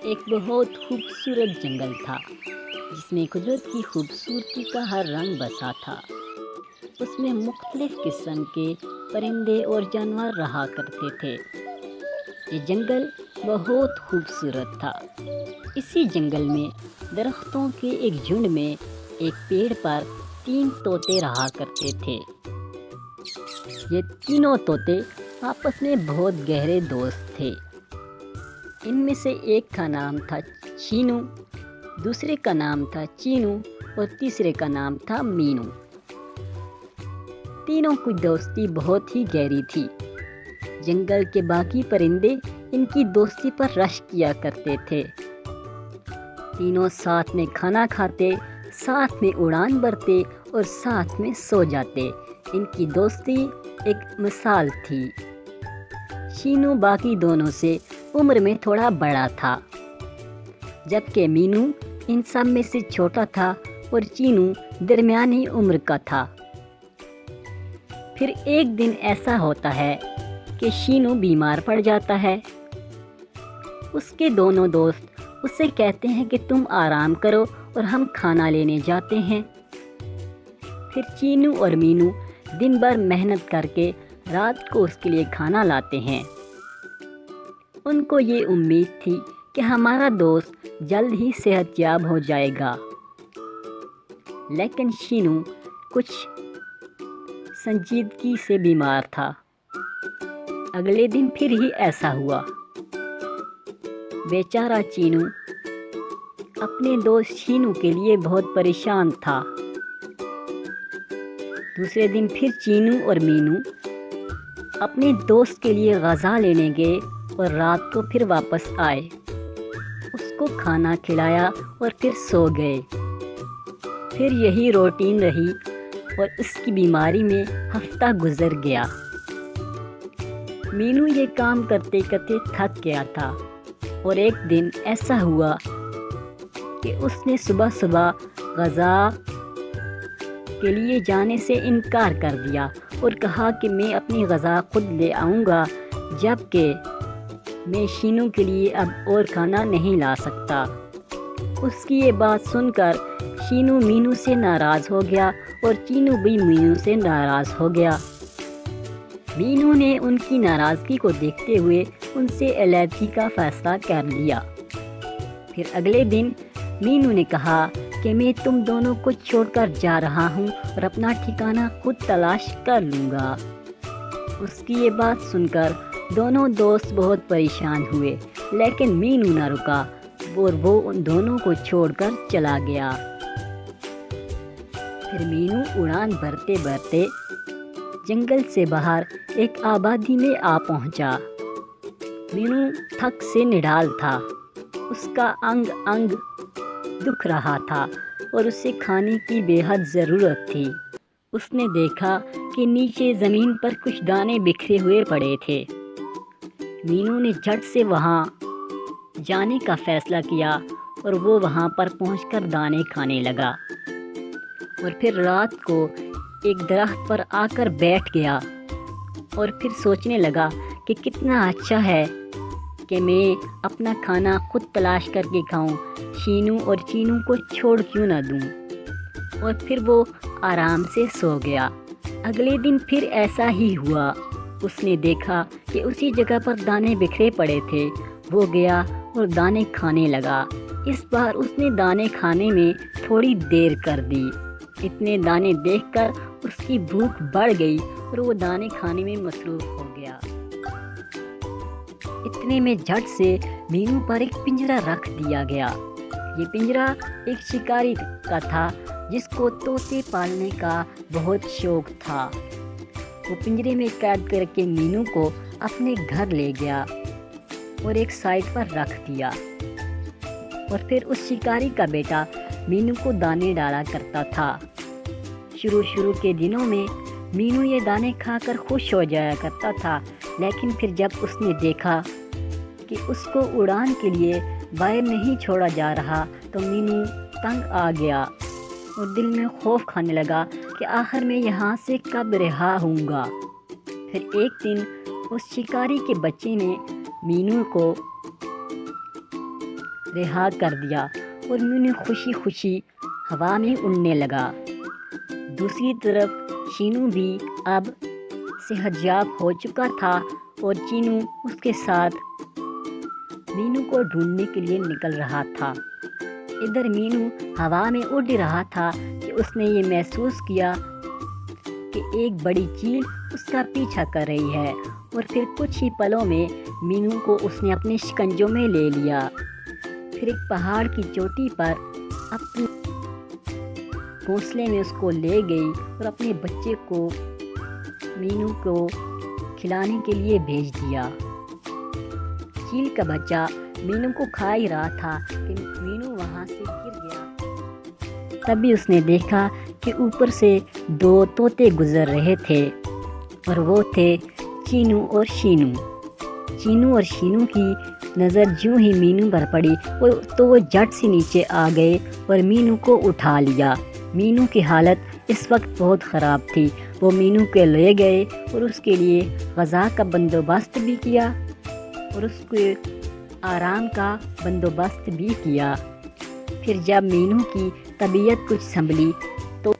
ایک بہت خوبصورت جنگل تھا جس میں قدرت کی خوبصورتی کا ہر رنگ بسا تھا۔ اس میں مختلف قسم کے پرندے اور جانور رہا کرتے تھے۔ یہ جنگل بہت خوبصورت تھا۔ اسی جنگل میں درختوں کے ایک جھنڈ میں ایک پیڑ پر 3 طوطے رہا کرتے تھے۔ یہ تینوں طوطے آپس میں بہت گہرے دوست تھے۔ ان میں سے ایک کا نام تھا چینو، دوسرے کا نام تھا چینو اور تیسرے کا نام تھا مینو۔ تینوں کی دوستی بہت ہی گہری تھی۔ جنگل کے باقی پرندے ان کی دوستی پر رشک کیا کرتے تھے۔ تینوں ساتھ میں کھانا کھاتے، ساتھ میں اڑان بھرتے اور ساتھ میں سو جاتے۔ ان کی دوستی ایک مثال تھی۔ چینو باقی دونوں سے عمر میں تھوڑا بڑا تھا، جبکہ مینو ان سب میں سے چھوٹا تھا اور چینو درمیانی عمر کا تھا۔ پھر ایک دن ایسا ہوتا ہے کہ چینو بیمار پڑ جاتا ہے۔ اس کے دونوں دوست اسے کہتے ہیں کہ تم آرام کرو اور ہم کھانا لینے جاتے ہیں۔ پھر چینو اور مینو دن بھر محنت کر کے رات کو اس کے لیے کھانا لاتے ہیں۔ ان کو یہ امید تھی کہ ہمارا دوست جلد ہی صحت یاب ہو جائے گا، لیکن چینو کچھ سنجیدگی سے بیمار تھا۔ اگلے دن پھر ہی ایسا ہوا۔ بیچارہ چینو اپنے دوست چینو کے لیے بہت پریشان تھا۔ دوسرے دن پھر چینو اور مینو اپنے دوست کے لیے غذا لینے گئے اور رات کو پھر واپس آئے۔ اس کو کھانا کھلایا اور پھر سو گئے۔ پھر یہی روٹین رہی اور اس کی بیماری میں ہفتہ گزر گیا۔ مینو یہ کام کرتے کرتے تھک گیا تھا اور ایک دن ایسا ہوا کہ اس نے صبح صبح غذا کے لیے جانے سے انکار کر دیا اور کہا کہ میں اپنی غذا خود لے آؤں گا، جبکہ میں چینو کے لیے اب اور کھانا نہیں لا سکتا۔ اس کی یہ بات سن کر چینو مینو سے ناراض ہو گیا اور چینو بھی مینو سے ناراض ہو گیا۔ مینو نے ان کی ناراضگی کو دیکھتے ہوئے ان سے علیحدگی کا فیصلہ کر لیا۔ پھر اگلے دن مینو نے کہا کہ میں تم دونوں کو چھوڑ کر جا رہا ہوں اور اپنا ٹھکانہ خود تلاش کر لوں گا۔ اس کی یہ بات سن کر دونوں دوست بہت پریشان ہوئے، لیکن مینو نہ رکا اور وہ ان دونوں کو چھوڑ کر چلا گیا۔ پھر مینو اڑان بھرتے بھرتے جنگل سے باہر ایک آبادی میں آ پہنچا۔ مینو تھک سے نڈال تھا، اس کا انگ انگ دکھ رہا تھا اور اسے کھانے کی بے حد ضرورت تھی۔ اس نے دیکھا کہ نیچے زمین پر کچھ دانے بکھرے ہوئے پڑے تھے۔ مینو نے جھٹ سے وہاں جانے کا فیصلہ کیا اور وہ وہاں پر پہنچ کر دانے کھانے لگا، اور پھر رات کو ایک درخت پر آ کر بیٹھ گیا اور پھر سوچنے لگا کہ کتنا اچھا ہے کہ میں اپنا کھانا خود تلاش کر کے کھاؤں، چینو اور چینو کو چھوڑ کیوں نہ دوں، اور پھر وہ آرام سے سو گیا۔ اگلے دن پھر ایسا ہی ہوا۔ اس نے دیکھا کہ اسی جگہ پر دانے بکھرے پڑے تھے۔ وہ گیا اور دانے کھانے لگا۔ اس بار اس نے دانے کھانے میں تھوڑی دیر کر دی۔ اتنے دانے دیکھ کر اس کی بھوک بڑھ گئی اور وہ دانے کھانے میں مصروف ہو گیا۔ اتنے میں جھٹ سے مینو پر ایک پنجرا رکھ دیا گیا۔ یہ پنجرا ایک شکاری کا تھا جس کو طوطے پالنے کا بہت شوق تھا۔ وہ پنجرے میں قید کر کے مینو کو اپنے گھر لے گیا اور ایک سائڈ پر رکھ دیا، اور پھر اس شکاری کا بیٹا مینو کو دانے ڈالا کرتا تھا۔ شروع کے دنوں میں مینو یہ دانے کھا کر خوش ہو جایا کرتا تھا، لیکن پھر جب اس نے دیکھا کہ اس کو اڑان کے لیے باہر نہیں چھوڑا جا رہا تو مینو تنگ آ گیا اور دل میں خوف کھانے لگا کہ آخر میں یہاں سے کب رہا ہوں گا۔ پھر ایک دن اس شکاری کے بچے نے مینو کو رہا کر دیا اور مینو خوشی خوشی ہوا میں اڑنے لگا۔ دوسری طرف شینو بھی اب صحت یاب ہو چکا تھا اور چینو اس کے ساتھ مینو کو ڈھونڈنے کے لیے نکل رہا تھا۔ ادھر مینو ہوا میں اڑ رہا تھا کہ اس نے یہ محسوس کیا کہ ایک بڑی چیل اس کا پیچھا کر رہی ہے، اور پھر کچھ ہی پلوں میں مینو کو اس نے اپنے شکنجوں میں لے لیا۔ پھر ایک پہاڑ کی چوٹی پر اپنے گھونسلے میں اس کو لے گئی اور اپنے بچے کو مینو کو کھلانے کے لیے بھیج دیا۔ چیل کا بچہ مینو کو کھا ہی رہا تھا کہ مینو وہاں سے گر گیا۔ تبھی اس نے دیکھا کہ اوپر سے دو طوطے گزر رہے تھے، اور وہ تھے چینو اور شینو۔ چینو اور شینو کی نظر جوں ہی مینو پر پڑی تو وہ جھٹ سے نیچے آ گئے اور مینو کو اٹھا لیا۔ مینو کی حالت اس وقت بہت خراب تھی۔ وہ مینو کے لے گئے اور اس کے لیے غذا کا بندوبست بھی کیا اور اس کے آرام کا بندوبست بھی کیا۔ پھر جب مینو کی طبیعت کچھ سنبھلی تو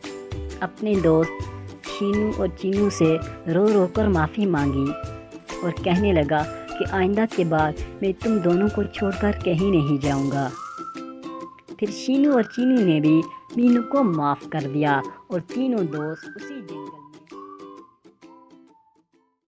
اپنے دوست شینو اور چینو سے رو رو کر معافی مانگی اور کہنے لگا کہ آئندہ کے بعد میں تم دونوں کو چھوڑ کر کہیں نہیں جاؤں گا۔ پھر شینو اور چینو نے بھی مینو کو معاف کر دیا اور تینوں دوست اسی دن